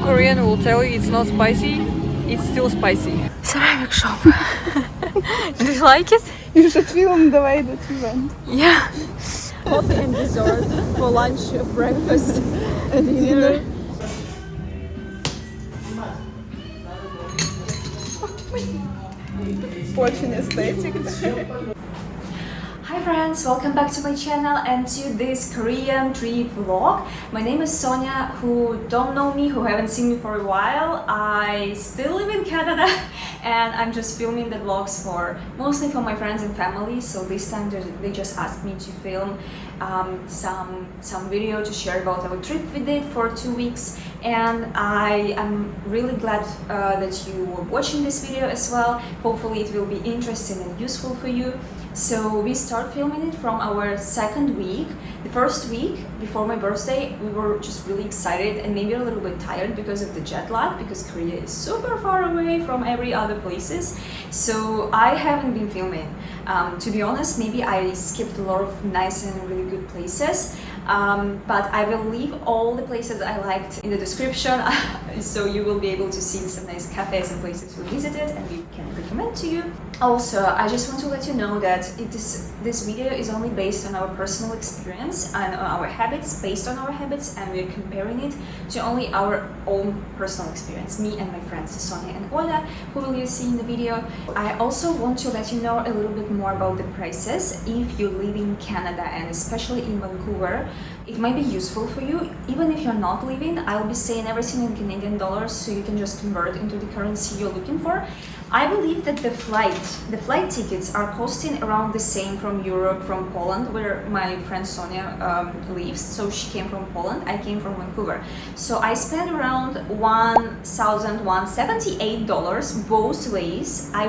Korean will tell you it's not spicy, it's still spicy. Ceramic shop. Do you like it? You should film the way that you went. Yeah. Coffee and dessert for lunch, breakfast, and dinner. Очень aesthetic. Hi friends, welcome back to my channel and to this Korean trip vlog. My name is Sonia. Who don't know me, who haven't seen me for a while, I still live in Canada and I'm just filming the vlogs mostly for my friends and family. So this time they just asked me to film some video to share about our trip we did for 2 weeks, and I am really glad that you were watching this video as well. Hopefully it will be interesting and useful for you. So we start filming it from our second week. The first week before my birthday, we were just really excited and maybe a little bit tired because of the jet lag, because Korea is super far away from every other places. So I haven't been filming. To be honest, maybe I skipped a lot of nice and really good places. But I will leave all the places I liked in the description, so you will be able to see some nice cafes and places we visited and we can recommend to you. Also, I just want to let you know that this video is only based on our personal experience and our habits, based on our habits, and we're comparing it to only our own personal experience, me and my friends Sonia and Ola, who will you see in the video. I also want to let you know a little bit more about the prices. If you live in Canada and especially in Vancouver, it might be useful for you. Even if you're not living, I'll be saying everything in Canadian dollars, so you can just convert into the currency you're looking for. I believe that the flight tickets are costing around the same from Europe, from Poland, where my friend Sonia lives. So she came from Poland, I came from Vancouver. So I spent around $1,178 both ways. I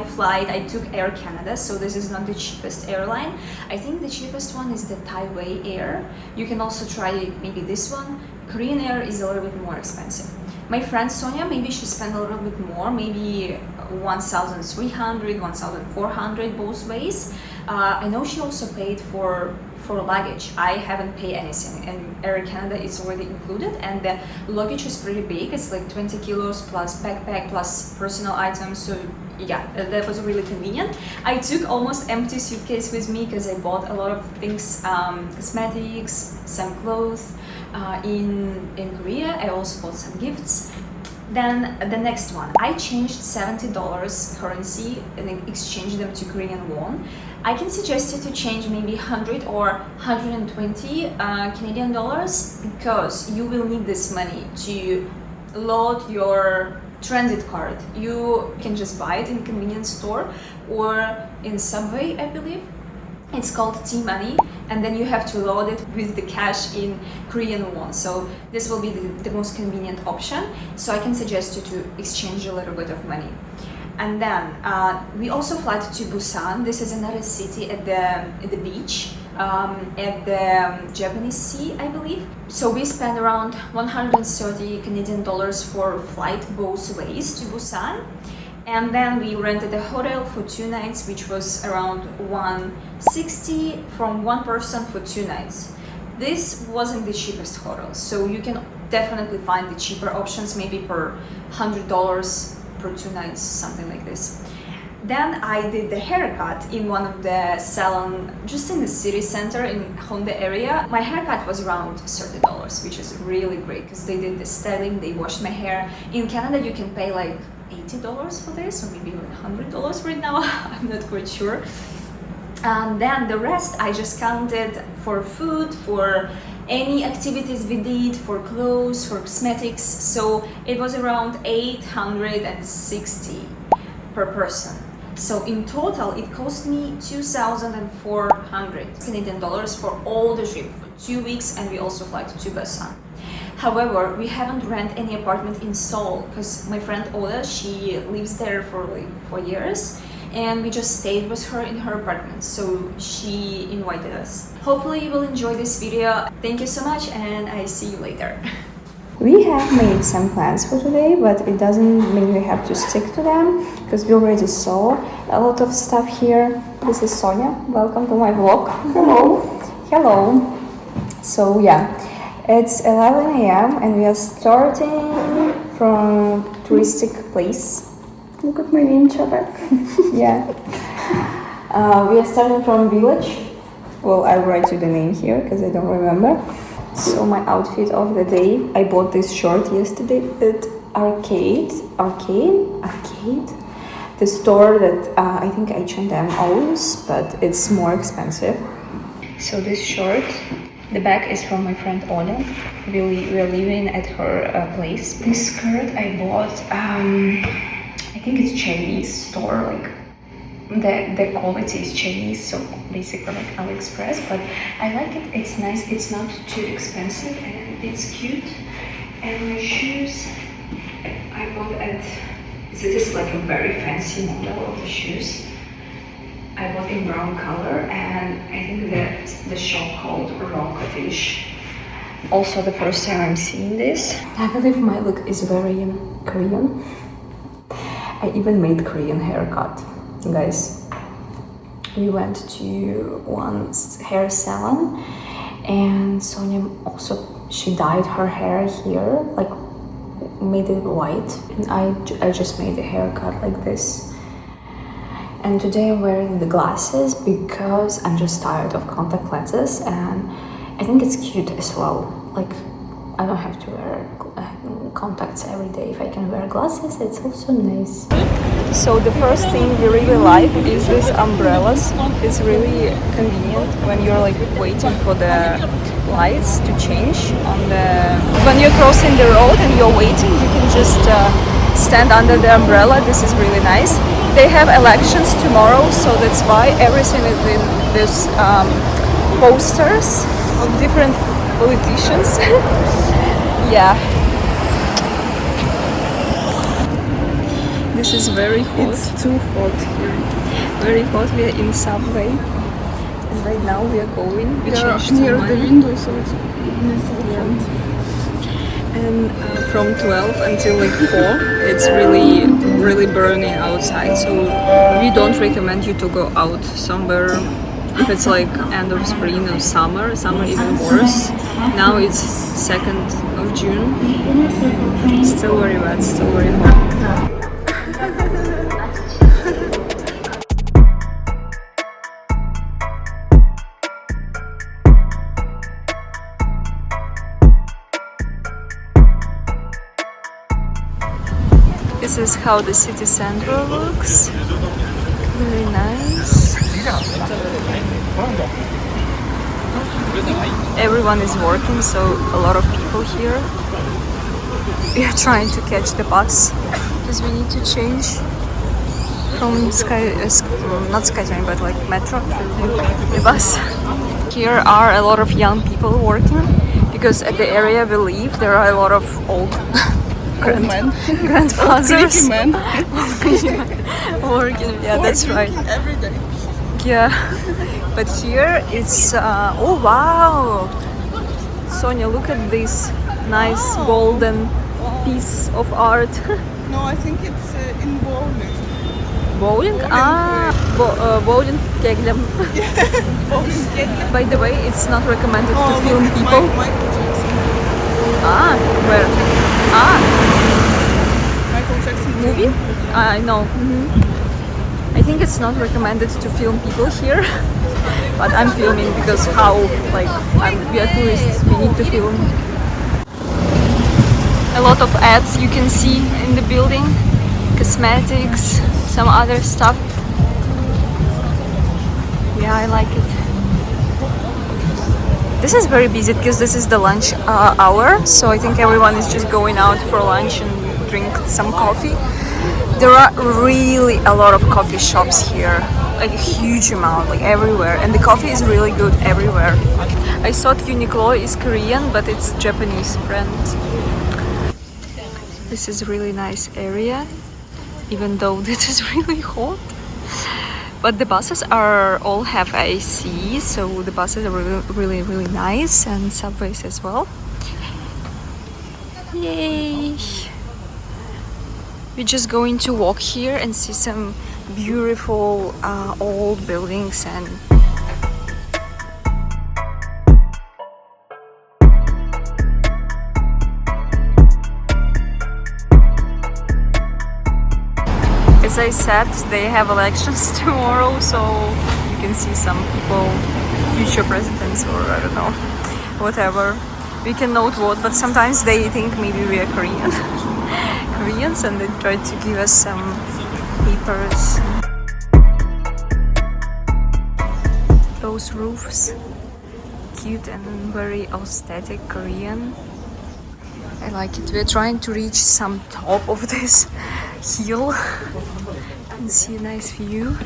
took Air Canada, so this is not the cheapest airline. I think the cheapest one is the Taiwan Air. You can also try maybe this one. Korean Air is a little bit more expensive. My friend Sonia, maybe she spent a little bit more, maybe 1,300, 1,400 both ways. I know she also paid for luggage. I haven't paid anything, and Air Canada is already included, and the luggage is pretty big. It's like 20 kilos plus backpack plus personal items, so yeah, that was really convenient. I took almost empty suitcase with me because I bought a lot of things, cosmetics, some clothes. In Korea, I also bought some gifts. Then the next one, I changed $70 currency and exchanged them to Korean won. I can suggest you to change maybe 100 or 120 Canadian dollars, because you will need this money to load your transit card. You can just buy it in a convenience store or in Subway, I believe. It's called T-Money, and then you have to load it with the cash in Korean won. So this will be the most convenient option. So I can suggest you to exchange a little bit of money. And then we also fly to Busan. This is another city at the beach, at the Japanese Sea, I believe. So we spent around 130 Canadian dollars for flight both ways to Busan. And then we rented a hotel for 2 nights, which was around $160 from one person for 2 nights. This wasn't the cheapest hotel, so you can definitely find the cheaper options, maybe per $100 per 2 nights, something like this. Then I did the haircut in one of the salon just in the city center in Honda area. My haircut was around $30, which is really great because they did the styling, they washed my hair. In Canada you can pay like $80 for this, or maybe even $100 right now. I'm not quite sure. And then the rest I just counted for food, for any activities we did, for clothes, for cosmetics. So it was around $860 per person. So in total it cost me 2,400 Canadian dollars for all the trip for 2 weeks, and we also fly to Busan. However, we haven't rented any apartment in Seoul because my friend Ola, she lives there for like 4 years, and we just stayed with her in her apartment, so she invited us. Hopefully you will enjoy this video. Thank you so much, and I see you later. We have made some plans for today, but it doesn't mean we have to stick to them because we already saw a lot of stuff here. This is Sonia. Welcome to my vlog. Hello. So yeah, it's 11 a.m. and we are starting from touristic place. Look at my name, Chabak. Yeah. We are starting from village. Well, I'll write you the name here because I don't remember. So my outfit of the day, I bought this short yesterday at Arcade. The store that I think H&M owns, but it's more expensive. So this short, the back is from my friend Ola. We're living at her place. This skirt I bought, I think it's Chinese store, like the quality is Chinese, so basically like AliExpress, but I like it. It's nice, it's not too expensive, and it's cute. And my shoes I bought at, this is like a very fancy model of the shoes. I bought in brown color, and I think that the shop called Rockfish. Also the first time I'm seeing this. I believe my look is very Korean. I even made Korean haircut. Guys, we went to one hair salon, and Sonia also, she dyed her hair here, like made it white, and I just made a haircut like this. And today I'm wearing the glasses because I'm just tired of contact lenses, and I think it's cute as well. Like, I don't have to wear contacts every day. If I can wear glasses, it's also nice. So the first thing we really like is these umbrellas. It's really convenient when you're like waiting for the lights to change on the... When you're crossing the road and you're waiting, you can just stand under the umbrella. This is really nice. They have elections tomorrow, so that's why everything is in this posters of different politicians. Yeah. This is very hot. It's too hot here. Very hot. We are in subway, and right now we are going. We changed near to the window, so it's different. And from 12 until like 4, it's really burning outside. So we don't recommend you to go out somewhere if it's like end of spring or summer even worse. Now it's 2nd of June. Still very wet, still very hot. This is how the city center looks. Very nice. Everyone is working, so a lot of people here. We are trying to catch the bus because we need to change from not SkyTrain, but like metro to the bus. Here are a lot of young people working because at the area we live there are a lot of old grandfathers working. Yeah, that's right. Every day. Yeah, but here it's oh wow, Sonia, look at this nice golden piece of art. No, I think it's in bowling. Bowling? Bowling keglem. Bowling kid. By the way, it's not recommended to film people. Michael Jackson. Where? Michael Jackson Movie? I know. I think it's not recommended to film people here, but I'm filming because we are tourists, we need to film. A lot of ads you can see in the building, cosmetics, some other stuff. Yeah, I like it. This is very busy because this is the lunch hour, so I think everyone is just going out for lunch and drink some coffee. There are really a lot of coffee shops here, like a huge amount, like everywhere, and the coffee is really good everywhere. I thought Uniqlo is Korean, but it's Japanese brand. This is a really nice area, even though this is really hot. But the buses all have AC, so the buses are really nice, and subways as well. Yay! We're just going to walk here and see some beautiful old buildings and As I said, they have elections tomorrow, so you can see some people, future presidents or I don't know, whatever. We can not vote, but sometimes they think maybe we are Korean. Koreans, and they try to give us some papers. Those roofs, cute and very aesthetic Korean. I like it. We're trying to reach some top of this hill and see a nice view.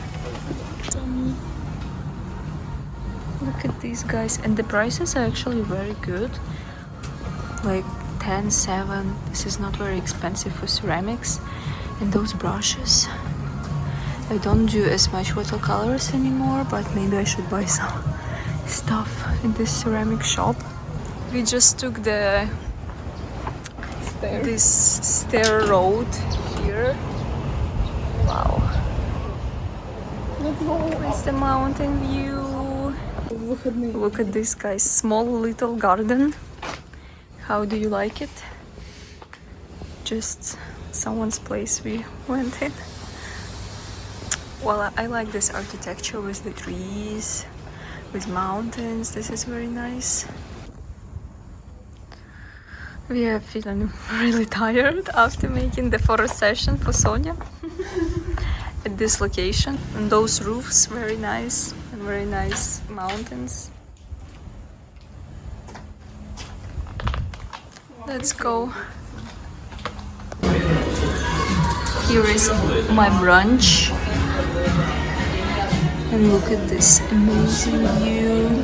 Look at these guys, and the prices are actually very good. Like 10, 7. This is not very expensive for ceramics. And those brushes. I don't do as much watercolors anymore, but maybe I should buy some stuff in this ceramic shop. We just took this stair road here. Wow. It's the mountain view. Look at this, guys. Small little garden. How do you like it? Just someone's place we went in. Well, I like this architecture with the trees, with mountains. This is very nice. We are feeling really tired after making the photo session for Sonia at this location. And those roofs, very nice, and very nice mountains. Let's go. Here is my brunch. And look at this amazing view.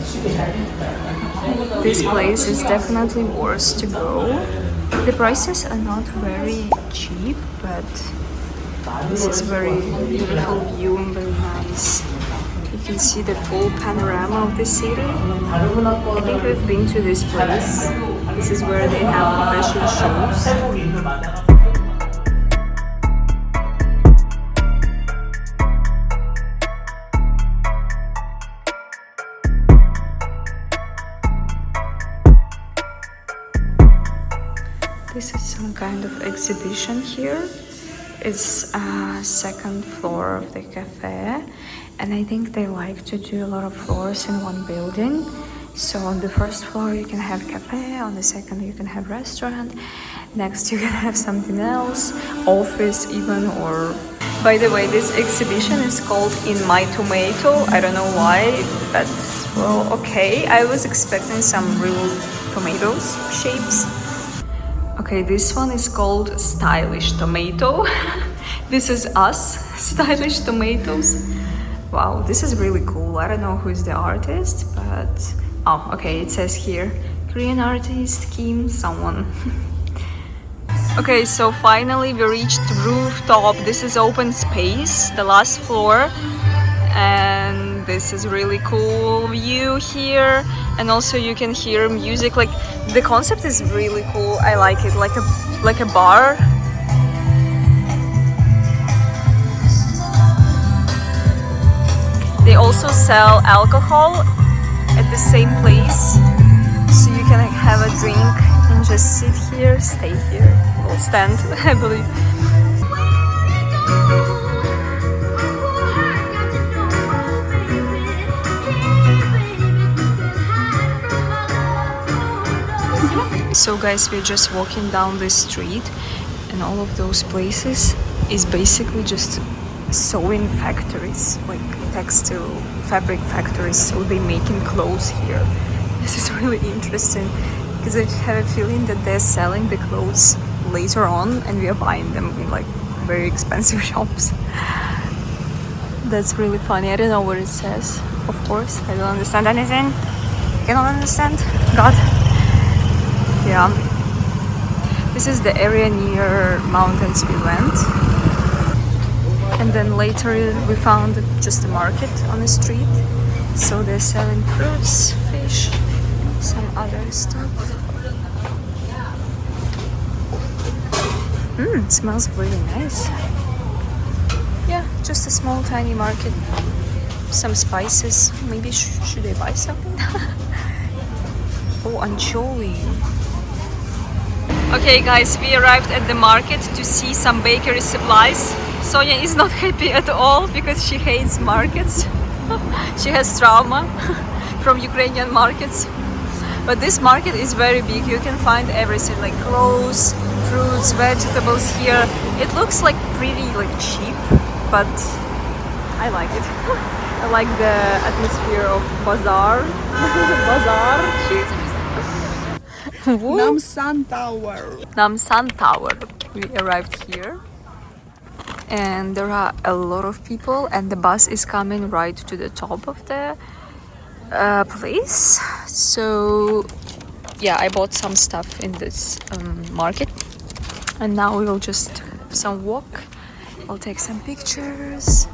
This place is definitely worth to go. The prices are not very cheap, but this is very beautiful view and very nice. You can see the full panorama of the city. I think we've been to this place. This is where they have fashion shows. This is some kind of exhibition here. It's a second floor of the cafe, and I think they like to do a lot of floors in one building. So on the first floor you can have cafe, on the second you can have restaurant, next you can have something else, office even, or... By the way, this exhibition is called In My Tomato. I don't know why, but well, okay. I was expecting some real tomatoes shapes. Okay, this one is called Stylish Tomato. This is us, Stylish Tomatoes. Wow, this is really cool. I don't know who is the artist, but... Oh, okay, it says here, Korean artist, Kim, someone. Okay, so finally we reached rooftop. This is open space, the last floor. And this is really cool view here. And also you can hear music, like the concept is really cool. I like it, like a bar. They also sell alcohol at the same place, so you can have a drink and just sit here, stay here, or stand, I believe. So guys, we're just walking down this street, and all of those places is basically just sewing factories, like textile fabric factories, so they making clothes here. This is really interesting because I have a feeling that they're selling the clothes later on and we are buying them in like very expensive shops. That's really funny. I don't know what it says, of course. I don't understand anything. I cannot understand. God. Yeah. This is the area near mountains we went. And then later we found just a market on the street. So they're selling fruits, fish, some other stuff. It smells really nice. Yeah, just a small tiny market. Some spices. Maybe should I buy something? Oh, anchovy. Okay guys, we arrived at the market to see some bakery supplies. Sonia is not happy at all because she hates markets. She has trauma from Ukrainian markets. But this market is very big. You can find everything like clothes, fruits, vegetables here. It looks like pretty like cheap, but I like it. I like the atmosphere of bazaar. Bazaar. Namsan Tower. Namsan Tower. We arrived here. And there are a lot of people and the bus is coming right to the top of the place. So yeah, I bought some stuff in this market and now we will just have some walk. I'll take some pictures.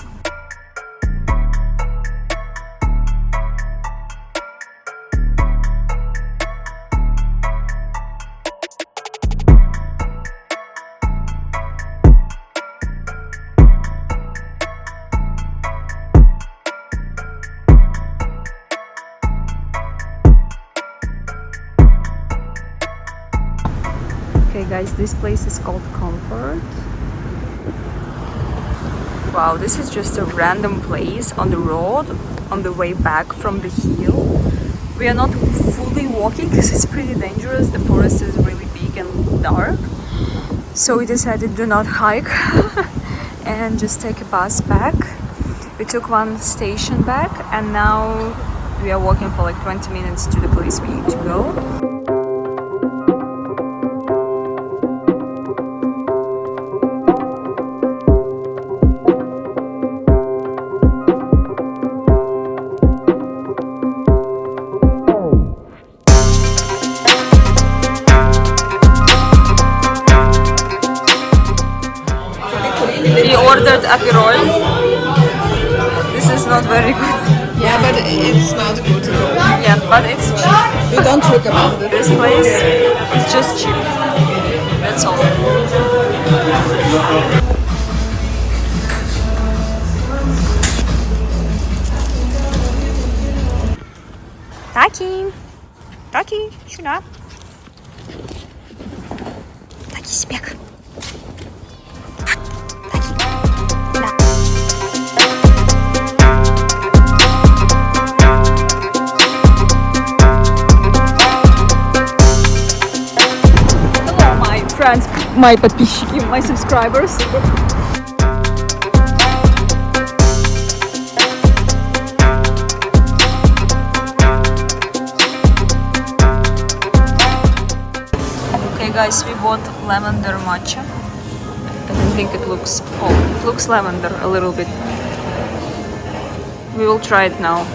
Okay guys, this place is called Comfort. Wow, this is just a random place on the road on the way back from the hill. We are not fully walking because it's pretty dangerous. The forest is really big and dark. So we decided do not hike and just take a bus back. We took one station back and now we are walking for like 20 minutes to the place we need to go. We ordered Aperitivo. This is not very good. Yeah, but it's not good at all. Yeah, but it's cheap. You don't recommend it. This place is just cheap. That's all. Taki! Taki, сюда. Taki, сбег. Friends, my подписчики, my subscribers. Okay guys, we bought lavender matcha. I don't think it looks, oh, it looks lavender a little bit. We will try it now.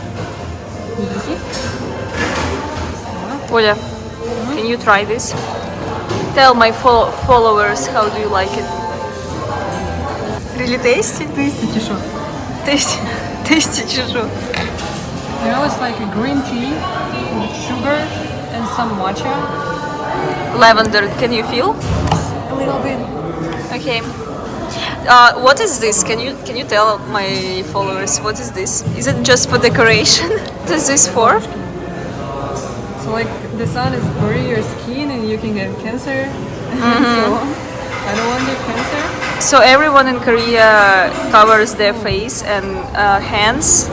Oля, can you try this? Tell my followers how do you like it. Really tasty? Tasty тишу. Tasty. Tasty чешу. You know, it's like a green tea with sugar and some matcha. Lavender, can you feel? A little bit. Okay. What is this? Can you tell my followers what is this? Is it just for decoration? What is this for? So like the sun is burning your skin and you can get cancer. So I don't want to get cancer. So everyone in Korea covers their face and hands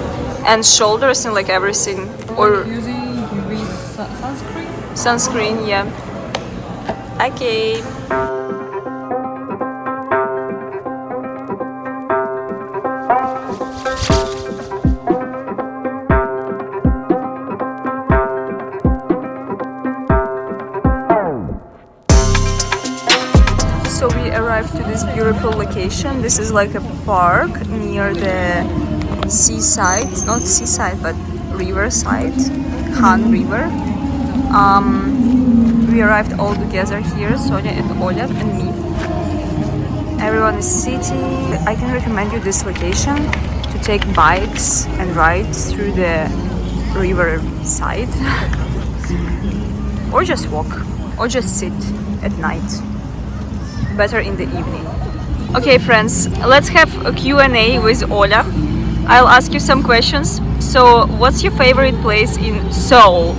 and shoulders and like everything. Or using UV sunscreen. Sunscreen, yeah. Okay. So we arrived to this beautiful location. This is like a park near the seaside, not seaside but riverside, Han River. We arrived all together here, Sonia and Oля and me. Everyone is sitting. I can recommend you this location to take bikes and ride through the river side or just walk or just sit at night. Better in the evening. Okay friends, let's have a Q&A with Ola. I'll ask you some questions. So what's your favorite place in Seoul?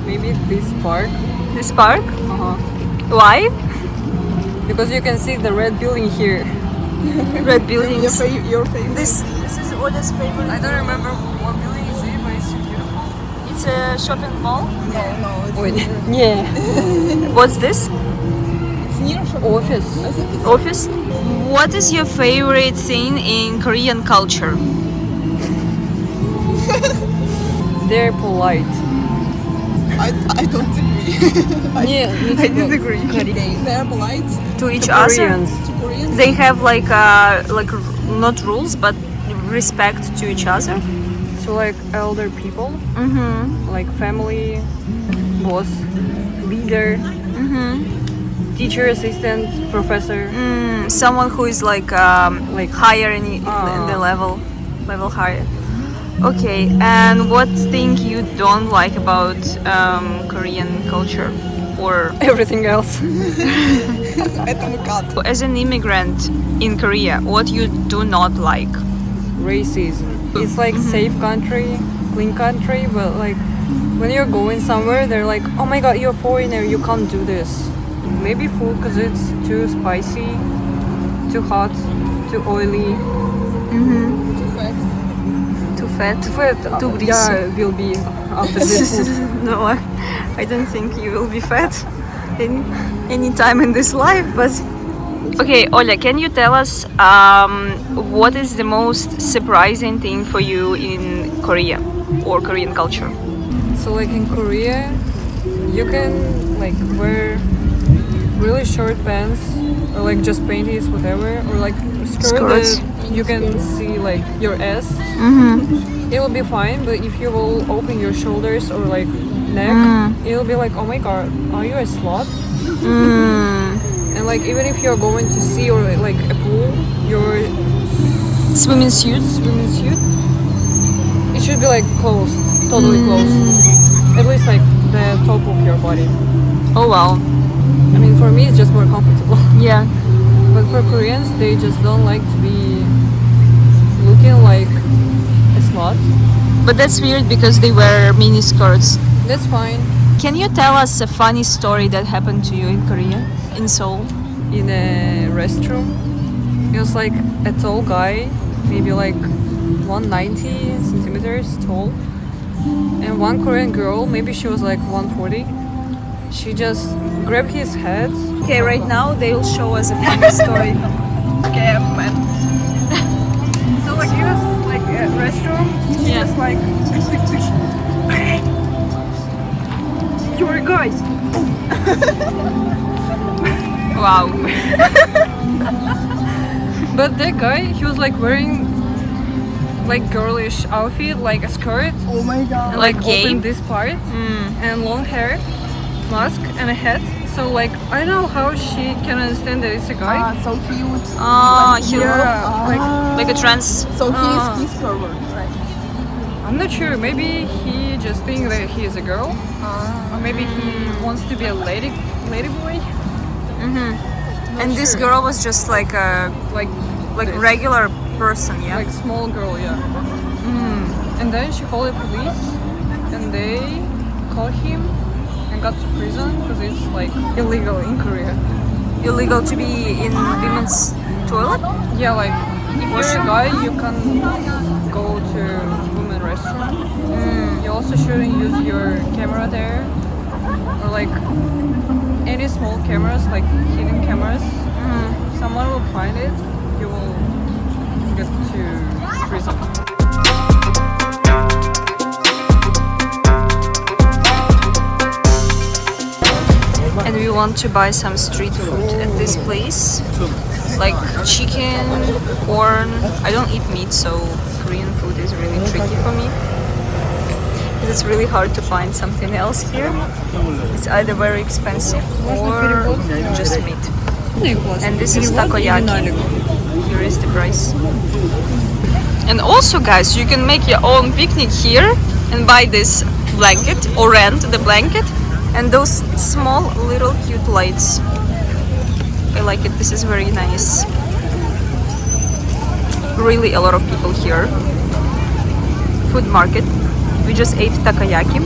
Maybe this park. This park? Uh-huh. Why? Because you can see the red building here. Red buildings. Your favorite? This is Olya's favorite. I don't remember what building is it, but it's beautiful. It's a shopping mall. Ой, yeah. What's this? Office. Office. What is your favorite thing in Korean culture? They're polite. I don't agree. I disagree. They're polite To each To other? Koreans. to Koreans. They have like not rules but respect to each other. To like elder people, Mm-hmm. like family, boss, leader, teacher, assistant, professor. Someone who is like higher in the level higher. Okay, and what thing you don't like about Korean culture or Everything else. Это МКАД. as an immigrant in Korea, what you do not like? Racism. It's like safe country, clean country, but like when you're going somewhere, they're like, oh my god, you're a foreigner, you can't do this. Maybe food because it's too spicy, too hot, too oily. Too fat. Too fat? Fat, Too greasy. yeah, will be after this food. No, I don't think you will be fat any time in this life, but okay, Olya, can you tell us what is the most surprising thing for you in Korea or Korean culture? So like in Korea, you can like wear really short pants or like just panties, whatever, or like skirt Skirts. that you can see like your ass. It will be fine, but if you will open your shoulders or like neck, it will be like, oh my god, are you a slut? And like even if you're going to sea or like a pool, your Swimming suit? swimming suit, it should be like closed, totally closed. At least like the top of your body. Oh wow. I mean, for me, it's just more comfortable. Yeah. But for Koreans, they just don't like to be looking like a slut. But that's weird because they wear mini skirts. That's fine. Can you tell us a funny story that happened to you in Korea, in Seoul? In a restroom, he was like a tall guy, maybe like 190 centimeters tall. And one Korean girl, maybe she was like 140. She just grabbed his head. Okay, right now they will show us a funny story. Okay, man. So like he was like a restroom. She Yeah. just like you're a guy. Wow. But that guy, he was like wearing like girlish outfit, like a skirt, Oh my god. and Like like gay? open this part, and long hair, mask, and a hat. So like I don't know how she can understand that it's a guy. So cute. He like a trans. So he's pervert, right? I'm not sure. Maybe he just thinks that he is a girl, or maybe he wants to be a lady boy. And this girl was just like a Like this. regular person, yeah. Like small girl, yeah. And then she called the police, and they called him and got to prison because it's like illegal in Korea. Illegal to be in women's toilet. Yeah, like if you're a guy, you can go to women restroom. You also shouldn't use your camera there, or like any small cameras, like hidden cameras. Someone will find it. You will get to prison. And we want to buy some street food at this place, like chicken, corn. I don't eat meat, so Korean food is really tricky for me. It's really hard to find something else here. It's either very expensive or just meat. And this is takoyaki. Here is the price. And also, guys, you can make your own picnic here and buy this blanket or rent the blanket and those small little cute lights. I like it. This is very nice. Really a lot of people here. Food market. We just ate takoyaki.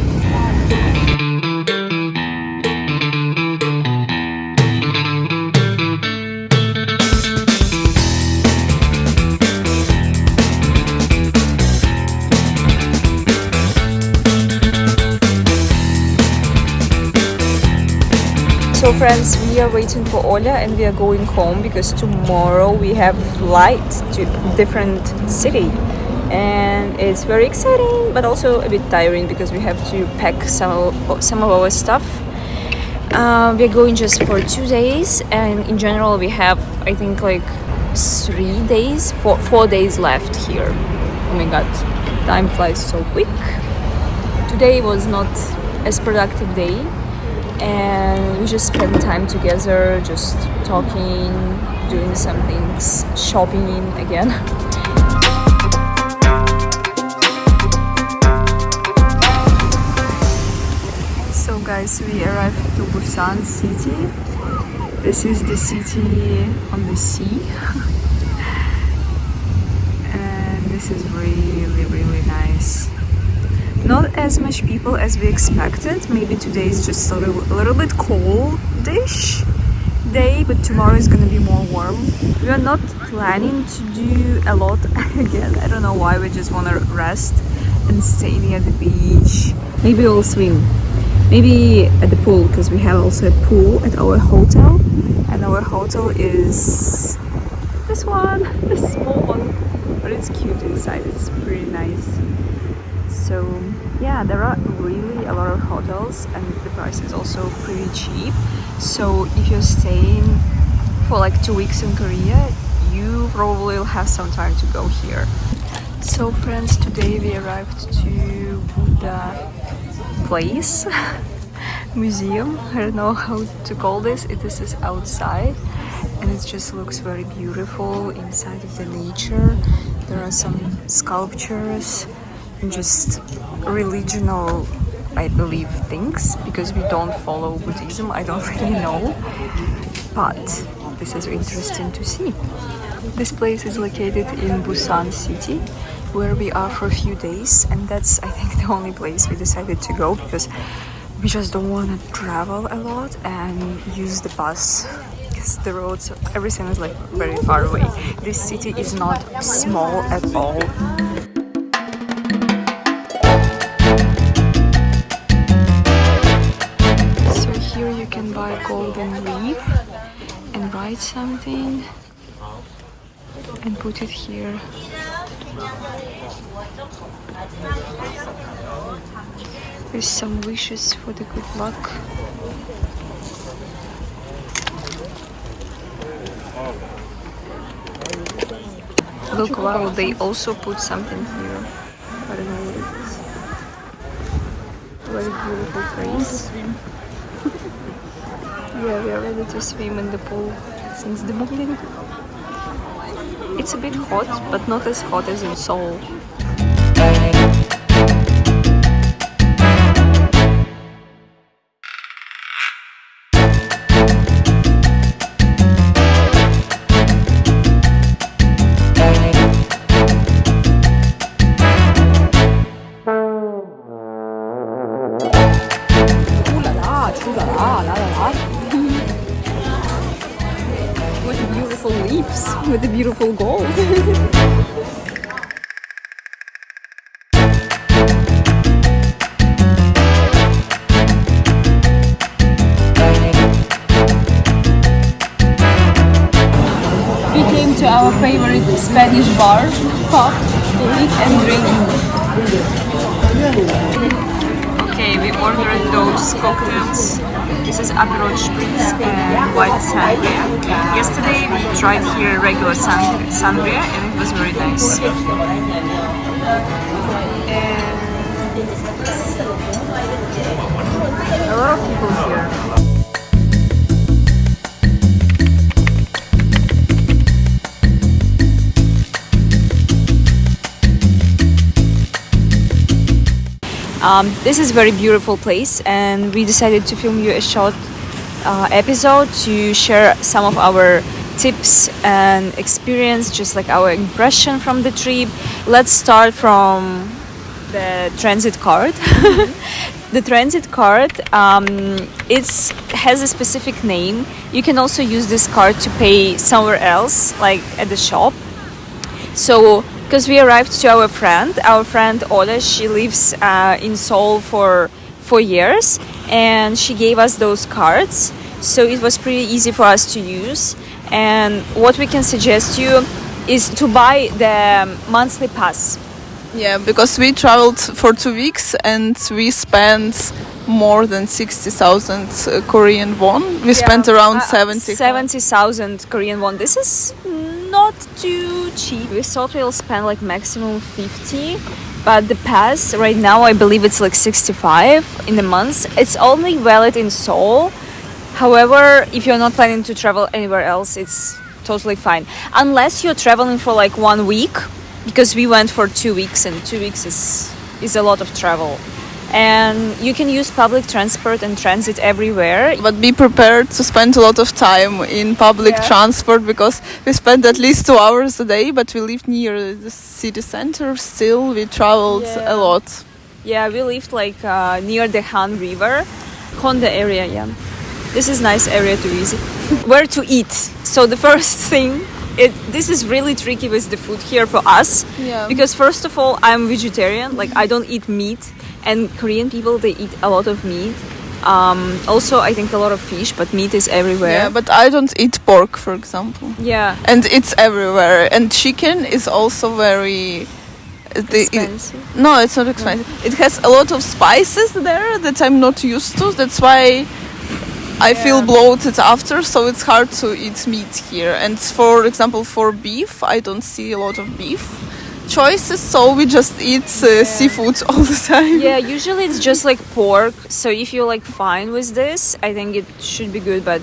friends, we are waiting for Oля and we are going home because tomorrow we have flight to different city. And it's very exciting but also a bit tiring because we have to pack some of our stuff. We're going just for 2 days, and in general we have, I think, like 4 days left here. Oh my god, time flies so quick. Today was not as productive day, and we just spent time together, just talking, doing some things, shopping again. So guys, we arrived to Busan city. This is the city on the sea. And this is really nice. Not as much people as we expected. Maybe today is just a little bit coldish day, but tomorrow is gonna be more warm. We are not planning to do a lot again. I don't know why, we just wanna rest and stay near the beach. Maybe we'll swim. Maybe at the pool, because we have also a pool at our hotel, and our hotel is this one, the small one, but it's cute inside. It's pretty nice. So yeah, there are really a lot of hotels, and the price is also pretty cheap. So if you're staying for like 2 weeks in Korea, you probably will have some time to go here. So friends, today we arrived to Buddha place, museum. I don't know how to call this. This is outside, and it just looks very beautiful inside of the nature. There are some sculptures and just religional, I believe, things, because we don't follow Buddhism. I don't really know, but this is interesting to see. This place is located in Busan city, where we are for a few days, and that's, I think, the only place we decided to go because we just don't want to travel a lot and use the bus, because the roads, everything is like very far away. This city is not small at all. So here you can buy golden leaf and write something and put it here. There's some wishes for the good luck. Look, wow, they also put something here. I don't know what it is. Very beautiful place. Yeah, we are ready to swim in the pool since the morning. It's a bit hot, but not as hot as in Seoul. What beautiful leaves with the beautiful gold. We came to our favorite Spanish bar, pub, to eat and drink. Okay, we ordered those cocktails. This is Aperitivo and white sangria. Yesterday we tried here regular sangria and it was very nice. And a lot of people here. This is a very beautiful place, and we decided to film you a short episode to share some of our tips and experience, just like our impression from the trip. Let's start from the transit card. The transit card has a specific name. You can also use this card to pay somewhere else, like at the shop. So because we arrived to our friend Ola, she lives in Seoul for 4 years, and she gave us those cards. so it was pretty easy for us to use. And what we can suggest you is to buy the monthly pass. Yeah, because we traveled for 2 weeks and we spent more than 60,000 Korean won. We spent around 70,000 Korean won. This is not too cheap. We thought we'll spend like maximum 50, but the pass right now I believe it's like 65 in the month. It's only valid in Seoul. However, if you're not planning to travel anywhere else, it's totally fine. Unless you're traveling for like 1 week, because we went for 2 weeks, and 2 weeks is a lot of travel. And you can use public transport and transit everywhere. But be prepared to spend a lot of time in public transport, because we spent at least 2 hours a day, but we lived near the city center. Still, we traveled a lot. Yeah, we lived like near the Han River, Honda area. Yeah, this is nice area to visit. Where to eat? So the first thing, this is really tricky with the food here for us, because first of all, I'm vegetarian. Like I don't eat meat. And Korean people, they eat a lot of meat. Also, I think a lot of fish, but meat is everywhere. Yeah, but I don't eat pork, for example. Yeah. And it's everywhere. And chicken is also very... expensive. No, it's not expensive. It has a lot of spices there that I'm not used to. That's why I feel bloated after, so it's hard to eat meat here. And for example, for beef, I don't see a lot of beef choices, so we just eat seafood all the time. Yeah, usually it's just like pork, so if you're like fine with this, I think it should be good. But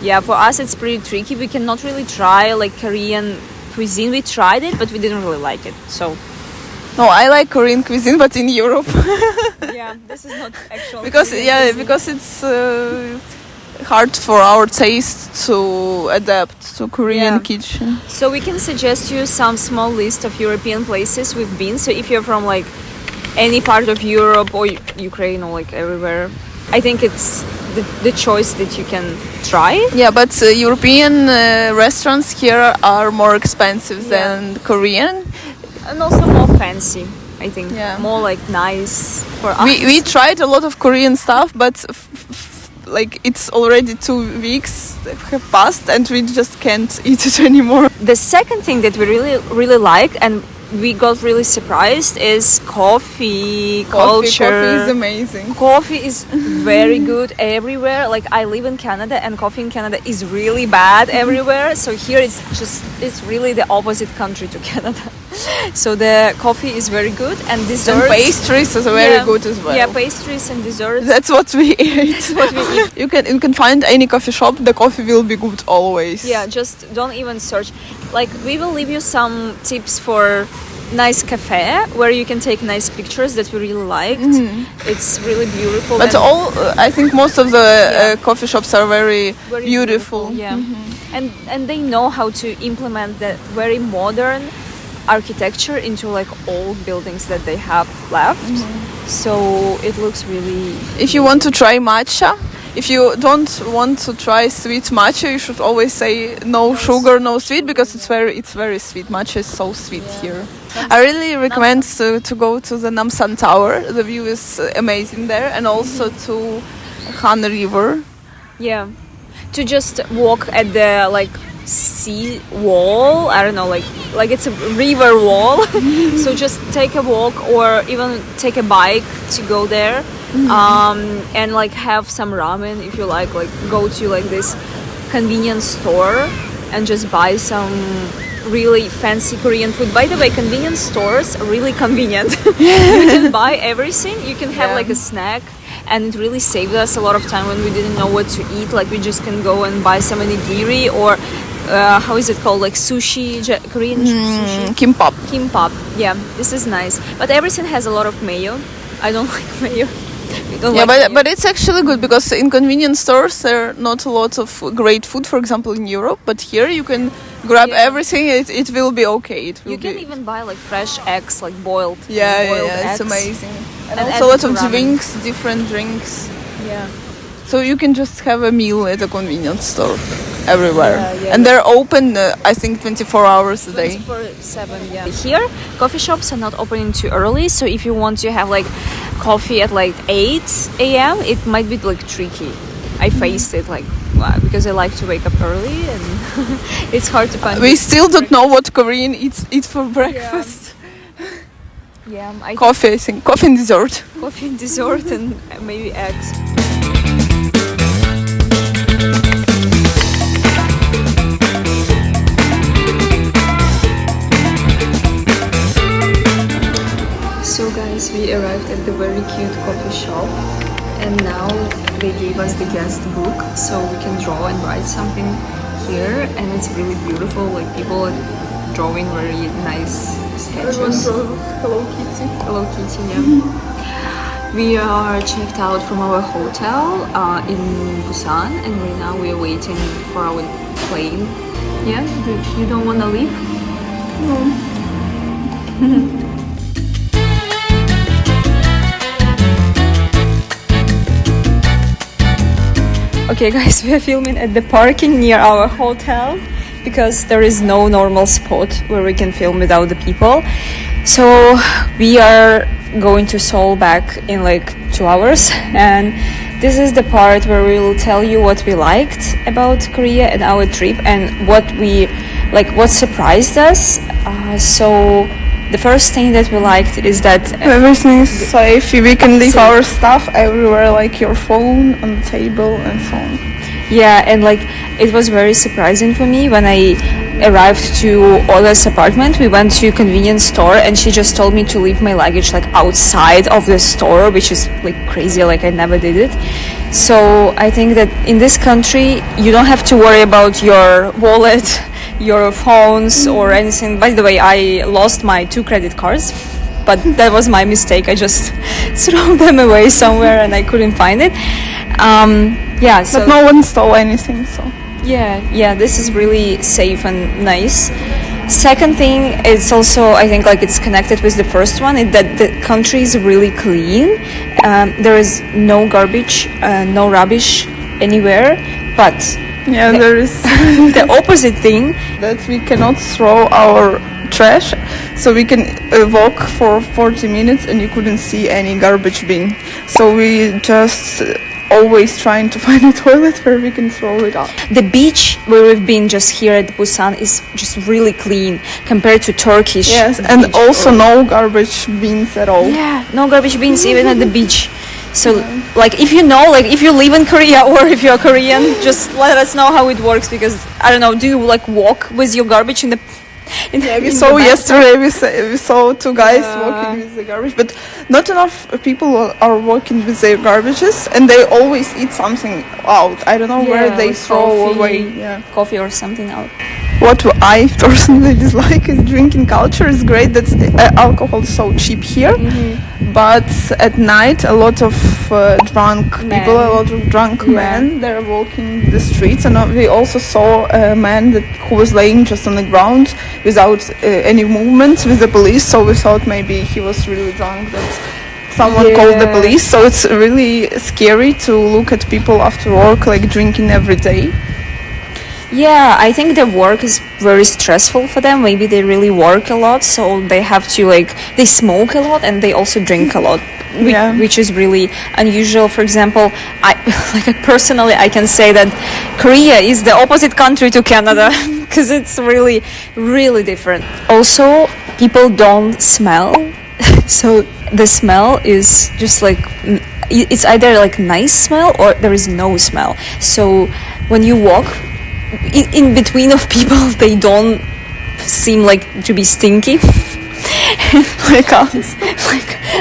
yeah, for us it's pretty tricky. We cannot really try like Korean cuisine. We tried it, but we didn't really like it. So no, I like Korean cuisine, but in Europe. Yeah, this is not actual because cuisine. because it's hard for our taste to adapt to Korean kitchen. So we can suggest you some small list of European places we've been. So if you're from like any part of Europe or Ukraine or like everywhere, I think it's the choice that you can try. Yeah, but European restaurants here are more expensive than Korean. And also more fancy, I think. Yeah. More like nice for us. We tried a lot of Korean stuff, but like it's already 2 weeks have passed and we just can't eat it anymore. The second thing that we really like and we got really surprised is coffee culture. Coffee is amazing. Coffee is very good everywhere. Like I live in Canada and coffee in Canada is really bad everywhere. So here it's really the opposite country to Canada. So the coffee is very good and desserts. And pastries is very good as well. Yeah, pastries and desserts. That's what we eat. You can find any coffee shop, the coffee will be good always. Yeah, just don't even search. Like we will leave you some tips for nice cafe where you can take nice pictures that we really liked. It's really beautiful. But I think most of the coffee shops are very beautiful. Yeah, and they know how to implement that very modern architecture into like old buildings that they have left. So it looks really. If you want to try matcha, if you don't want to try sweet matcha, you should always say no sugar, no sweet, because it's very sweet. Matcha is so sweet here. I really recommend to go to the Namsan Tower. The view is amazing there, and also to Han River. Yeah, to just walk at the like sea wall. I don't know, like it's a river wall. So just take a walk or even take a bike to go there. And like have some ramen if you like go to like this convenience store and just buy some really fancy Korean food. By the way, convenience stores are really convenient. You can buy everything. You can have like a snack, and it really saved us a lot of time when we didn't know what to eat. Like we just can go and buy some onigiri or how is it called, like sushi, Korean sushi? Kimbap. Yeah, this is nice, but everything has a lot of mayo. I don't like mayo. But it's actually good because in convenience stores there are not a lot of great food, for example in Europe, but here you can grab everything. It will be okay. You can even buy like fresh eggs, like boiled eggs. It's amazing. And also a lot of drinks, different drinks. Yeah. So you can just have a meal at a convenience store everywhere. And they're open, I think, 24 hours a day. 24/7, yeah. Here, coffee shops are not opening too early, so if you want to have like coffee at like 8 a.m., it might be like tricky. I faced it like because I like to wake up early and it's hard to find. We still don't know what Korean eat for breakfast. Yeah, I Coffee, I think. Coffee and dessert. coffee and dessert and maybe eggs. So guys, we arrived at the very cute coffee shop and now they gave us the guest book so we can draw and write something here, and it's really beautiful, like people are drawing very nice sketches. Hello Kitty. Hello Kitty, yeah. We are checked out from our hotel in Busan and right now we are waiting for our plane. Yeah, you don't want to leave? No. Okay guys, we are filming at the parking near our hotel because there is no normal spot where we can film without the people. So we are going to Seoul back in like 2 hours, and this is the part where we will tell you what we liked about Korea and our trip and what surprised us. So the first thing that we liked is that Everything is safe. We can leave our stuff everywhere, like your phone on the table and so on. yeah, and like it was very surprising for me when I arrived to Ola's apartment. We went to a convenience store and she just told me to leave my luggage like outside of the store, which is like crazy, like I never did it. So I think that in this country you don't have to worry about your wallet, your phones or anything. By the way, I lost my 2 credit cards, but that was my mistake. I just threw them away somewhere and I couldn't find it. Yeah, so But no one stole anything, so. yeah, this is really safe and nice. Second thing, it's also, I think, like it's connected with the first one, is that the country is really clean. There is no garbage, no rubbish anywhere, but Yeah, there is the opposite thing. that we cannot throw our trash, so we can walk for 40 minutes and you couldn't see any garbage bin. So we just always trying to find a toilet where we can throw it out. The beach where we've been just here at Busan is just really clean compared to Turkish. Yes, and beach. also no garbage bins at all. Yeah, no garbage bins even at the beach. So, like, if you know, like, if you live in Korea or if you're Korean, just let us know how it works because, I don't know, do you, like, walk with your garbage in the... Yeah, we in saw the bathroom? yesterday, we saw 2 guys walking with the garbage, but not enough people are walking with their garbages, and they always eat something out. I don't know where Yeah, they like throw coffee, away. Yeah. coffee or something out. What I personally dislike is drinking culture. It's great that alcohol is so cheap here, but at night a lot of drunk people, a lot of drunk men, they're walking the streets, and we also saw a man who was laying just on the ground without any movement with the police. So we thought maybe he was really drunk, that someone called the police. So it's really scary to look at people after work like drinking every day. Yeah, I think their work is very stressful for them. Maybe they really work a lot, so they have to, like, they smoke a lot and they also drink a lot, which is really unusual. For example, personally, I can say that Korea is the opposite country to Canada because it's really, really different. Also, people don't smell, so the smell is just like, it's either like nice smell or there is no smell. So when you walk in between of people, they don't seem like to be stinky like us.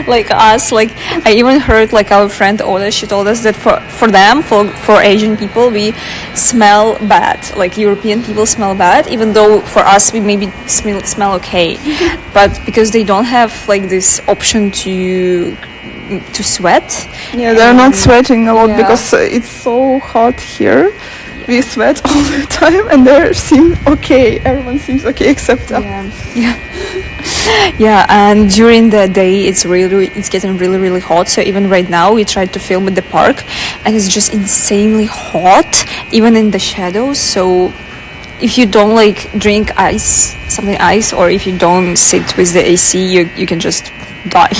like us. Like I even heard like our friend Ola, she told us that for Asian people we smell bad. Like European people smell bad, even though for us we maybe smell okay. But because they don't have like this option to sweat. Yeah, they're not sweating a lot because it's so hot here. We sweat all the time and they seem okay. Everyone seems okay except us. Yeah, and during the day it's getting really hot. So even right now we tried to film at the park and it's just insanely hot, even in the shadows. So if you don't like drink ice something ice, or if you don't sit with the AC, you can just die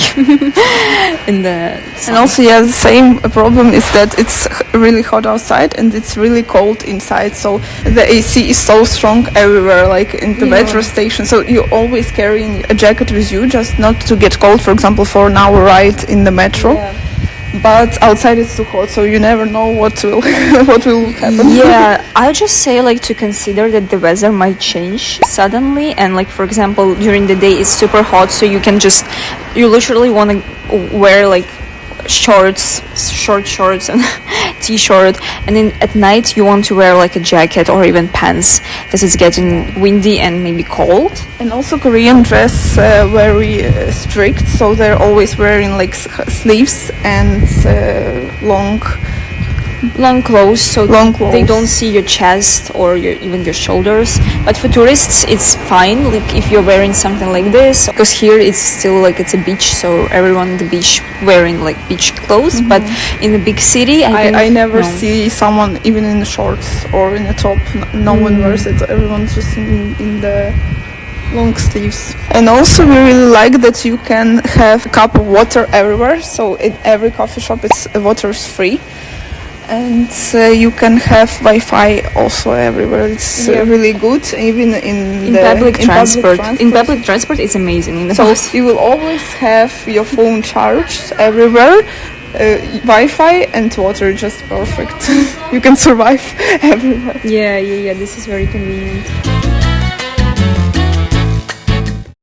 in the sun. And also, yeah, the same problem is that it's really hot outside and it's really cold inside. So the AC is so strong everywhere, like in the metro station. So you always carry a jacket with you, just not to get cold. For example, for an hour ride in the metro. Yeah. But outside it's too hot, so you never know what will what will happen. Yeah, I just say like to consider that the weather might change suddenly, and like for example during the day it's super hot, so you literally want to wear like short shorts and t-shirt, and then at night you want to wear like a jacket or even pants because it's getting windy and maybe cold. And also Korean dress very strict, so they're always wearing like sleeves and Long clothes, so Long clothes. they don't see your chest or even your shoulders. But for tourists it's fine, like if you're wearing something like this, because here it's still like it's a beach, so everyone at the beach wearing like beach clothes. But in the big city I never see someone even in shorts or in a top. No one wears it. Everyone's just in the long sleeves. And also we really like that you can have a cup of water everywhere, so in every coffee shop water is free. And you can have Wi-Fi also everywhere. It's really good, even in public transport. In public transport, it's amazing. In the so bus. you will always have your phone charged everywhere, Wi-Fi and water, just perfect. You can survive everywhere. Yeah. This is very convenient.